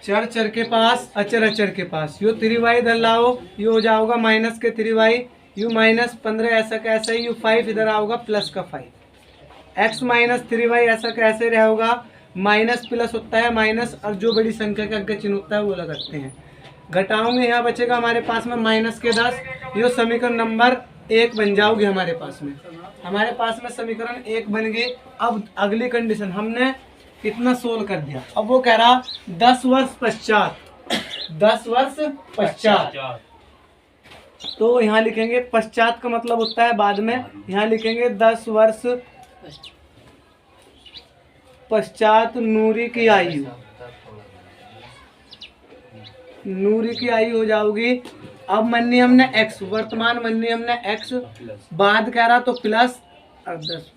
चर चर के पास अचर अचर के पास, यो 3y इधर लाओ, ये हो जाओगा माइनस के 3y, यू माइनस 15 ऐसा कैसे, यू 5 इधर आओगा प्लस का 5, x माइनस 3y ऐसा कैसे रहेगा, माइनस प्लस होता है माइनस, और जो बड़ी संख्या का आगे चिन्ह होता है वो अलग रखते हैं। घटाओगे यहाँ बचेगा हमारे पास में माइनस के 10, ये समीकरण नंबर 1 बन जाओगे हमारे पास में। हमारे पास में समीकरण 1 बन गई। अब अगली कंडीशन हमने कितना सोल्व कर दिया, अब वो कह रहा 10 वर्ष पश्चात, 10 वर्ष पश्चात, तो यहाँ लिखेंगे पश्चात का मतलब होता है बाद में, यहाँ लिखेंगे 10 वर्ष पश्चात नूरी की आयु, नूरी की आयु हो जाओगी। अब मन्नी हमने x, वर्तमान मन्नी हमने x, बाद कह रहा तो प्लस, और 10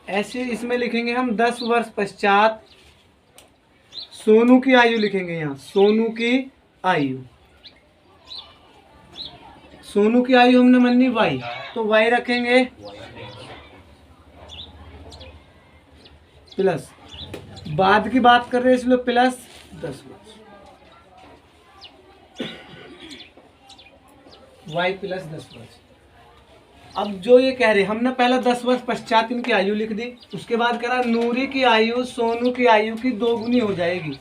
ऐसे इसमें लिखेंगे हम 10 वर्ष पश्चात सोनू की आयु लिखेंगे, यहाँ सोनू की आयु, सोनू की आयु हमने मन्नी y, तो y रखेंगे प्लस, बाद की बात कर रहे हैं इसलिए प्लस 10 वर्ष, y प्लस 10 वर्ष। अब जो ये कह रहे हमने पहला 10 वर्ष पश्चात इनकी आयु लिख दी, उसके बाद कह रहा नूरी की आयु सोनू की आयु की 2 गुनी हो जाएगी,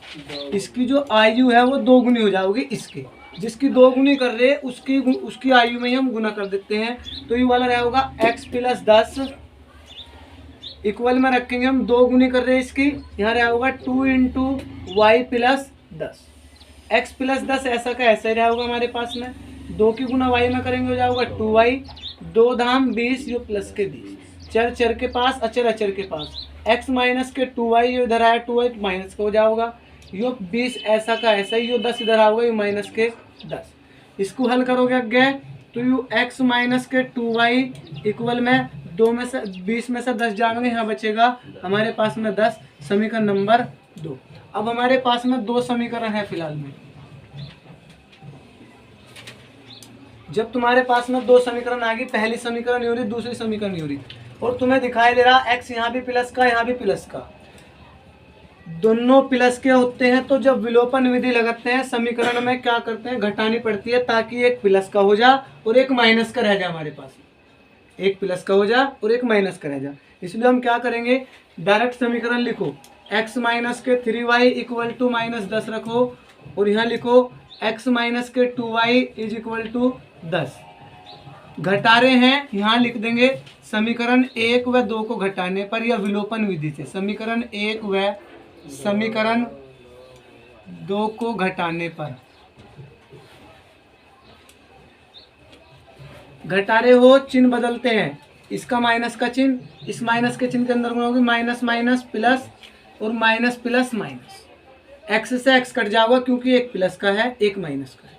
इसकी जो आयु है वो 2 गुनी हो जाएगी इसके, जिसकी 2 गुनी कर रहे उसकी आयु में ही हम गुना कर देते हैं, तो ये वाला रहेगा x प्लस 10 इक्वल में रखेंगे हम 2 गुनी कर रहे हैं इसकी, यहाँ रहेगा 2 into Y plus 10, x plus 10 ऐसा का ऐसा ही रहेगा हमारे पास में, 2 की गुना y में करेंगे हो जाएगा 2y, 2 धाम 20, यो प्लस के 20, चर चर के पास अचर अचर के पास, x माइनस के 2y, यो इधर आया 2y माइनस का हो जाएगा, यो 20 ऐसा का ऐसा ही, यो 10 इधर आओगे, यो माइनस के 10, इसको हल करोगे आगे तो यू x माइनस के 2y इक्वल में 2 में से 20 में से 10 जाएंगे, यहाँ बचेगा हमारे पास में 10, समीकरण नंबर 2। अब हमारे पास में 2 समीकरण है फिलहाल में, जब तुम्हारे पास में 2 समीकरण आ गई, पहली समीकरण हो रही दूसरी समीकरण हो रही, और तुम्हें दिखाई दे रहा x यहाँ भी प्लस का यहाँ भी प्लस का, दोनों प्लस के होते हैं, तो जब विलोपन विधि लगाते हैं समीकरण में क्या करते हैं, घटानी पड़ती है ताकि एक प्लस का हो जा और एक माइनस का रह जाए हमारे पास, एक प्लस का हो जा और एक माइनस का रह जा, इसलिए हम क्या करेंगे डायरेक्ट समीकरण लिखो, x माइनस के 3y इक्वल टू माइनस 10 रखो, और यहाँ लिखो x माइनस के 2y इज इक्वल टू 10, घटा रहे हैं यहाँ लिख देंगे समीकरण 1 व 2 को घटाने पर या विलोपन विधि से, समीकरण 1 व समीकरण 2 को घटाने पर, घटा रहे हो चिन्ह बदलते हैं, इसका माइनस का चिन्ह इस माइनस के चिन्ह के अंदर होगी, माइनस माइनस प्लस और माइनस प्लस माइनस, x से x कट जाएगा क्योंकि एक प्लस का है एक माइनस का है,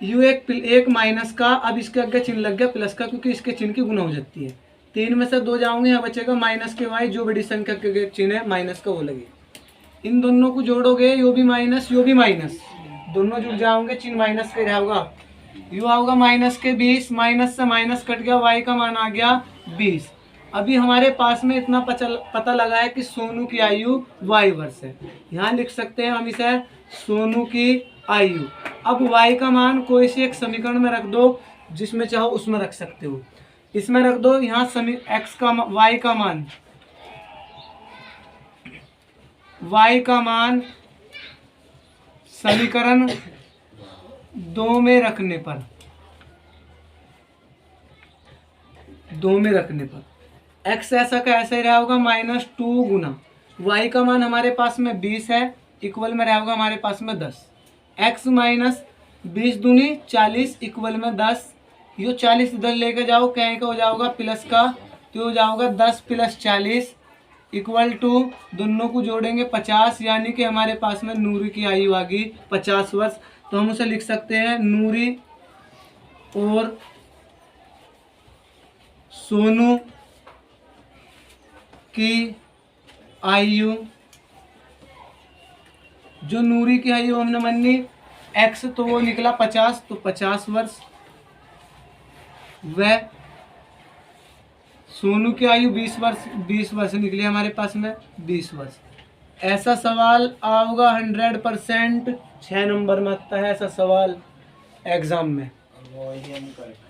यू एक माइनस का, अब इसके आगे चिन्ह लग गया प्लस का क्योंकि इसके चिन्ह की गुना हो जाती है, 3 में से 2 जाओगे, यहाँ बचेगा माइनस के y, जो बड़ी संख्या के चिन्ह है माइनस का वो लगे, इन दोनों को जोड़ोगे यो भी माइनस यो भी माइनस, दोनों जुड़ जाओगे चिन्ह माइनस का रहेगा, यू आओगा माइनस के 20, माइनस से माइनस कट गया, y का मान आ गया 20। अभी हमारे पास में इतना पता लगा है कि सोनू की आयु y वर्ष है, यहाँ लिख सकते हैं हम इसे सोनू की आयु। अब y का मान कोई से एक समीकरण में रख दो, जिसमें चाहो उसमें रख सकते हो, इसमें रख दो, यहाँ y का मान समीकरण 2 में रखने पर, 2 में रखने पर x ऐसा का ऐसा ही रहेगा -2 गुना y का मान हमारे पास में 20 है, इक्वल में रहेगा हमारे पास में 10, x माइनस 20 दूनी 40 इक्वल में 10, यो 40 इधर लेके जाओ, कहीं का हो जाओगा प्लस का, तो हो जाओगा 10 प्लस 40 इक्वल टू, दोनों को जोड़ेंगे 50, यानी कि हमारे पास में नूरी की आयु आ गई 50 वर्ष। तो हम उसे लिख सकते हैं नूरी और सोनू की आयु, जो नूरी की आयु हमने मानी x तो वो निकला 50, तो 50 वर्ष, व सोनू की आयु 20 वर्ष, 20 वर्ष निकली हमारे पास में 20 वर्ष। ऐसा सवाल आओगा 100%, 6 नंबर में आता है ऐसा सवाल एग्जाम में। वही हम करते हैं।